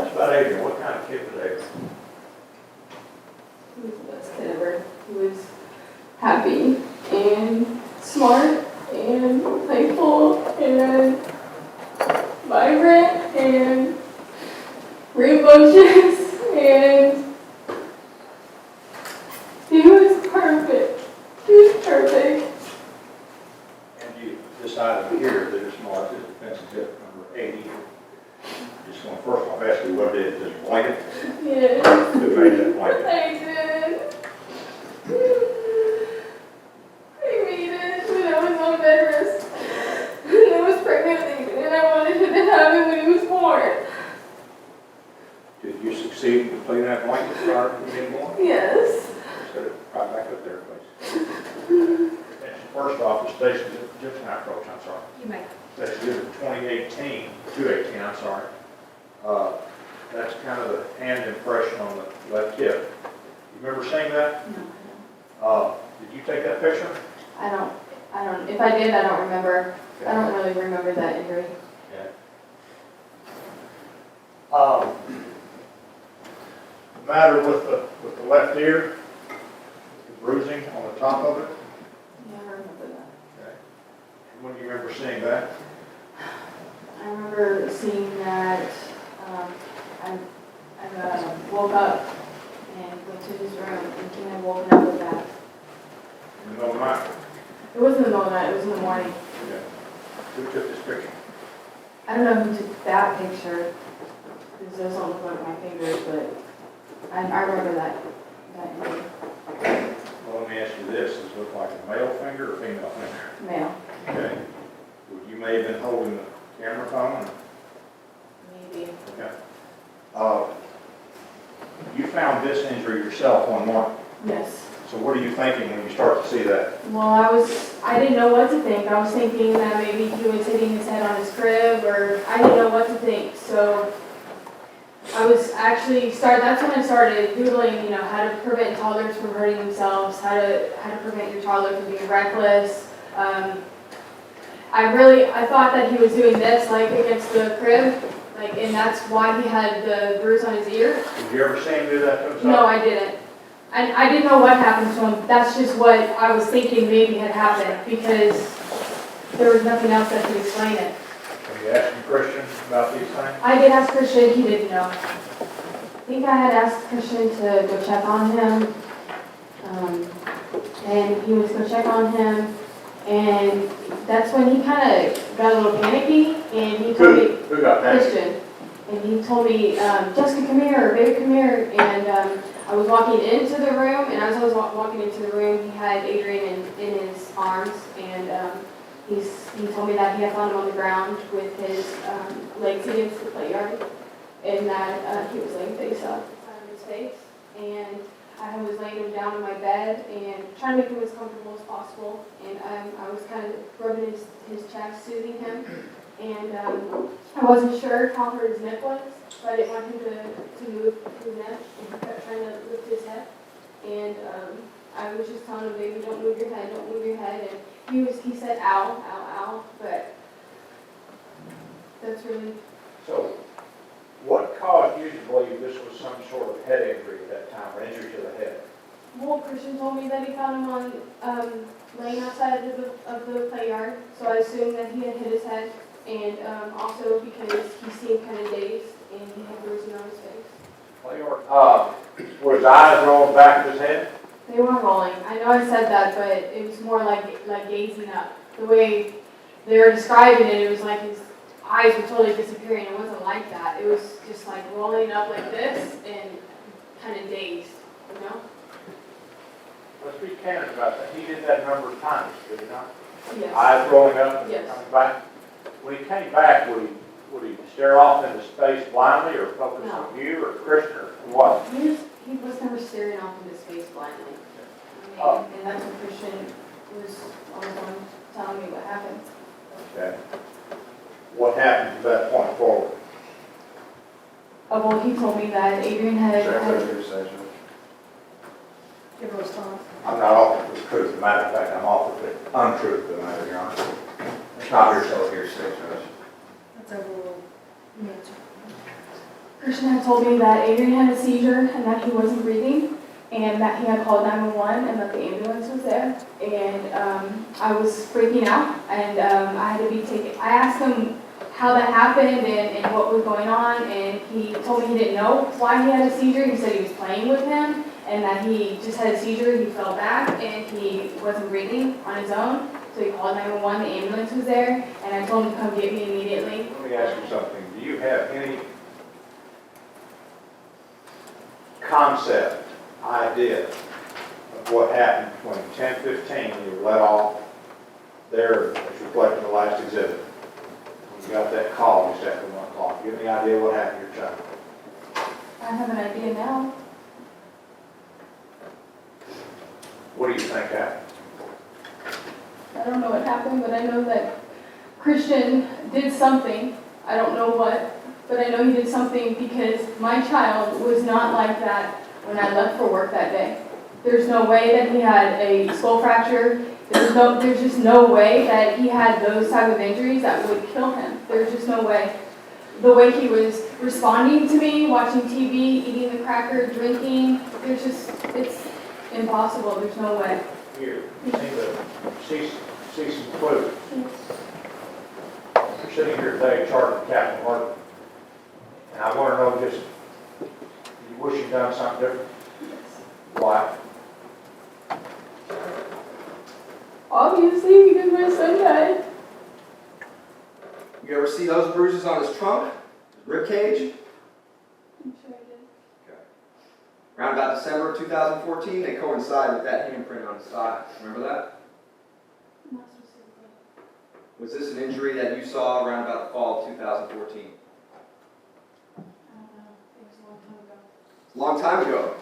us about Adrian. What kind of kid was Adrian? He was the best kid ever. He was happy and smart and playful and vibrant and rambunctious, and he was perfect. He was perfect. And you decided here that it's not this defensive tip number 80. Just want to first off ask you what it is. This blanket? Yes. Who made that blanket? I did. I made it when I was on bed rest. And I was pregnant and I wanted him to have it when he was born. Did you succeed in completing that blanket prior to being born? Yes. Set it right back up there, please. First off, the station, just an approach, I'm sorry. You may. That's good 2018, 218, I'm sorry. That's kind of the hand impression on the left hip. You remember seeing that? No, Did you take that picture? I don't. If I did, I don't remember. I don't really remember that injury. Yeah. The matter with the left ear, the bruising on the top of it. Yeah, I remember that. Okay. When do you remember seeing that? I remember seeing that. I woke up and went to his room, and he had woken up with that. In the middle of the night? It wasn't in the middle of the night, it was in the morning. Yeah. Who took this picture? I don't know who took that picture, because those don't look like my fingers, but I remember that injury. Well, let me ask you this. Does it look like a male finger or female finger? Male. Okay. You may have been holding the camera phone. Maybe. Okay. You found this injury yourself one morning. Yes. So what are you thinking when you start to see that? Well, I didn't know what to think. I was thinking that maybe he was hitting his head on his crib, or I didn't know what to think. So I was actually that's when I started Googling, how to prevent toddlers from hurting themselves, how to prevent your toddler from being reckless. I thought that he was doing this, like against the crib, and that's why he had the bruise on his ear. Did you ever see him do that to himself? No, I didn't. And I didn't know what happened to him. That's just what I was thinking maybe had happened, because there was nothing else that could explain it. Have you asked Christian about these things? I did ask Christian, he didn't know. I think I had asked Christian to go check on him, and he was going to check on him, and that's when he kind of got a little panicky, and he told me, Who got that? Christian, and he told me, Jessica, come here, baby, come here, and I was walking into the room, and as I was walking into the room, he had Adrian in his arms, and he told me that he had found him on the ground with his legs against the plate yard, and that he was laying face up on his face, and I was laying him down in my bed and trying to make him as comfortable as possible, and I was kind of rubbing his chest, soothing him, and I wasn't sure how hurt his neck was, so I didn't want him to move his neck, and he kept trying to lift his head, and I was just telling him, baby, don't move your head, don't move your head, and he said, ow, ow, ow, but that's really... So, what caused you to believe this was some sort of head injury at that time, or injury to the head? Well, Christian told me that he found him on laying outside of the play yard, so I assumed that he had hit his head, and also because he seemed kind of dazed, and he had bruising on his face. Were his eyes rolling back of his head? They weren't rolling. I know I said that, but it was more like gazing up. The way they were describing it, it was like his eyes were totally disappearing. It wasn't like that. It was just like rolling up like this and kind of dazed, Let's be candid about that. He did that a number of times, did he not? Yes. Eyes rolling up and Yes. coming back. When he came back, would he stare off into space blindly, or focus No. on you or Christian, or what? He was never staring off into space blindly. And that's what Christian was always on telling me what happened. Okay. What happened from that point forward? Well, he told me that Adrian had Give a response. I'm not offering the truth of the matter. In fact, I'm offering the untruth of the matter, Your Honor. It's not hearsay, hearsay, Judge. That's overruled. Christian had told me that Adrian had a seizure and that he wasn't breathing, and that he had called 911 and that the ambulance was there. And I was freaking out, and I had to be taken. I asked him how that happened and what was going on, and he told me he didn't know why he had a seizure. He said he was playing with him, and that he just had a seizure. He fell back, and he wasn't breathing on his own. So he called 911, the ambulance was there, and I told him to come get me immediately. Let me ask you something. Do you have any concept, idea of what happened between 10:15 when you were let off there, as reflected in the last exhibit? When you got that call just after 1 o'clock. Do you have any idea what happened to your child? I have an idea now. What do you think happened? I don't know what happened, but I know that Christian did something. I don't know what, but I know he did something because my child was not like that when I left for work that day. There's no way that he had a skull fracture. There's just no way that he had those type of injuries that would kill him. There's just no way. The way he was responding to me, watching TV, eating the cracker, drinking, it's impossible. There's no way. You seem to see some clues. You're sitting here today charged with capital murder. And I want to know just, you wish you'd done something different? Why? Obviously, because my son died. You ever see those bruises on his trunk, rib cage? I'm sure I did. Okay. Around about December 2014, they coincide with that handprint on his thigh. Remember that? Not specifically. Was this an injury that you saw around about the fall of 2014? I don't know. It was a long time ago. Long time ago.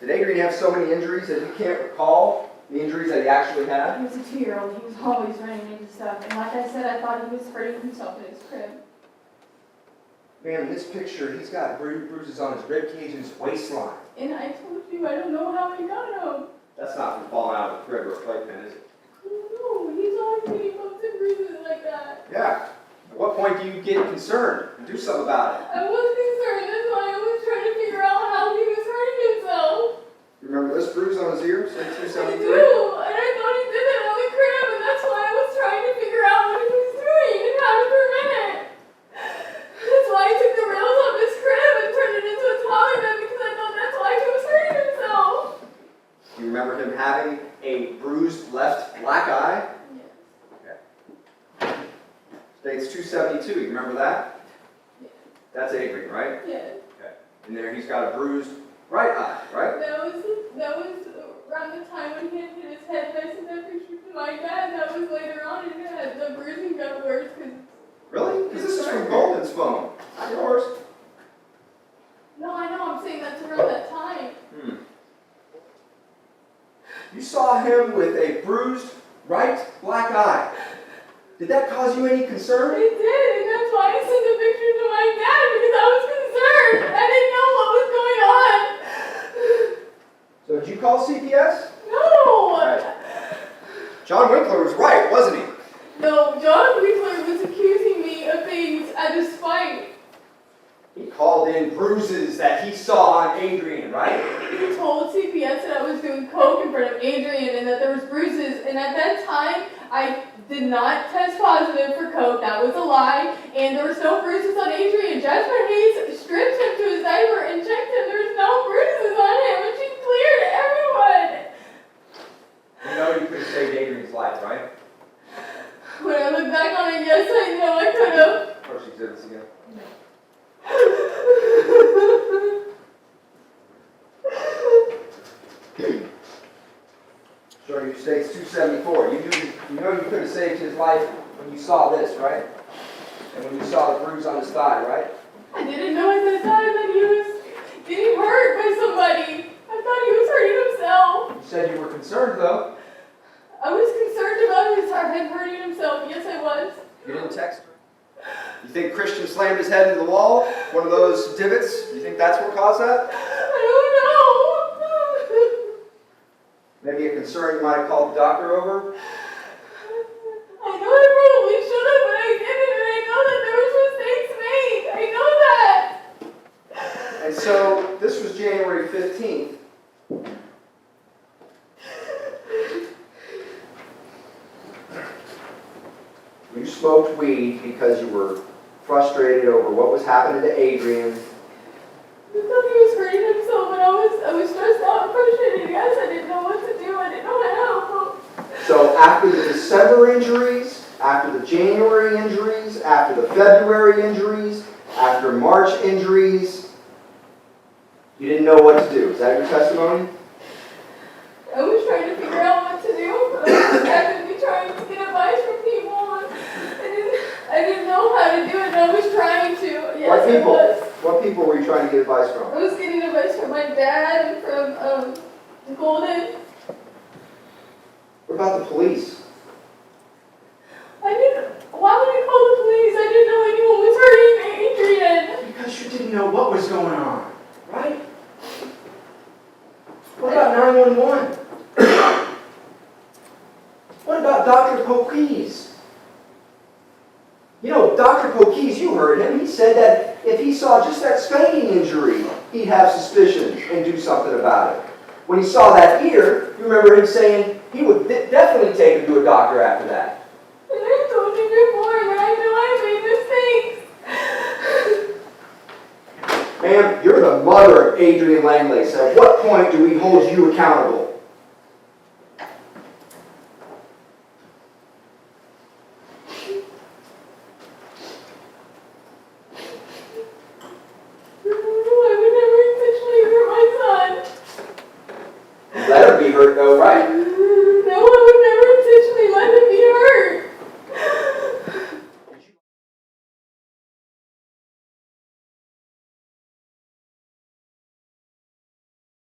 Did Adrian have so many injuries that you can't recall the injuries that he actually had? He was a 2-year-old. He was always running into stuff. And like I said, I thought he was hurting himself in his crib. Man, in this picture, he's got bruises on his rib cage and his waistline. And I told you, I don't know how he got them. That's not from falling out of a crib or a playpen, is it? No, he's always getting bumps and bruises like that. Yeah. At what point do you get concerned and do something about it? I was concerned. That's why I was trying to figure out how he was hurting himself. You remember this bruise on his ear? Say I 273? do. And I thought he did it on the crib, and that's why I was trying to figure out what he was doing and how to prevent it. That's why I took the rails off his crib and turned it into a trolley bed because I thought that's why he was hurting himself. Do you remember him having a bruised left black eye? Yes. Okay. States 272, you remember that? Yes. That's Adrian, right? Yes. Okay. And there he's got a bruised right eye, right? That was around the time when he had hit his head, and I sent that picture to my dad, and that was later on, and the bruising got worse because. Really? Because this is from Golden's phone, not yours. No, I know, I'm saying that's around that time. You saw him with a bruised right black eye. Did that cause you any concern? It did, and that's why I sent the picture to my dad, because I was concerned. I didn't know what was going on. So did you call CPS? No! Right. John Winkler was right, wasn't he? No, John Winkler was accusing me of things out of spite. He called in bruises that he saw on Adrian, right? He told CPS that I was doing coke in front of Adrian and that there was bruises, and at that time, I did not test positive for coke. That was a lie, and there was no bruises on Adrian. Jasmine Hayes stripped him to his diaper and checked him. There was no bruises on him, and she cleared everyone. You know you could have saved Adrian's life, right? When I look back on it, yes, I know I could have. First exhibits again. Show you states 274. You know you could have saved his life when you saw this, right? And when you saw the bruise on his thigh, right? I didn't know at that time that he was getting hurt by somebody. I thought he was hurting himself. You said you were concerned, though. I was concerned about his head hurting himself. Yes, I was. You didn't text her. You think Christian slammed his head into the wall? One of those divots? You think that's what caused that? I don't know. Maybe a concern you might have called the doctor over? I know I probably should have, but I didn't, and I know that there was mistakes made. I know that. 15th, you smoked weed because you were frustrated over what was happening to Adrian. I thought he was hurting himself, and I was stressed out and frustrated. Guys, I didn't know what to do. I didn't know how to help him. So after the December injuries, after the January injuries, after the February injuries, after March injuries, you didn't know what to do. Is that your testimony? I was trying to figure out what to do, but I was actively trying to get advice from people, and I didn't know how to do it, and I was trying to. Yes, What people? I was. What people were you trying to get advice from? I was getting advice from my dad and from Golden. What about the police? Why would I call the police? I didn't know anyone was hurting Adrian. Because you didn't know what was going on, right? What about 911? What about Dr. Pokees? You know, Dr. Pokees, you heard him. He said that if he saw just that spanking injury, he'd have suspicions and do something about it. When he saw that ear, you remember him saying he would definitely take him to a doctor after that. And I told you before that I know I made mistakes. Ma'am, you're the mother of Adrian Langlais. At what point do we hold you accountable?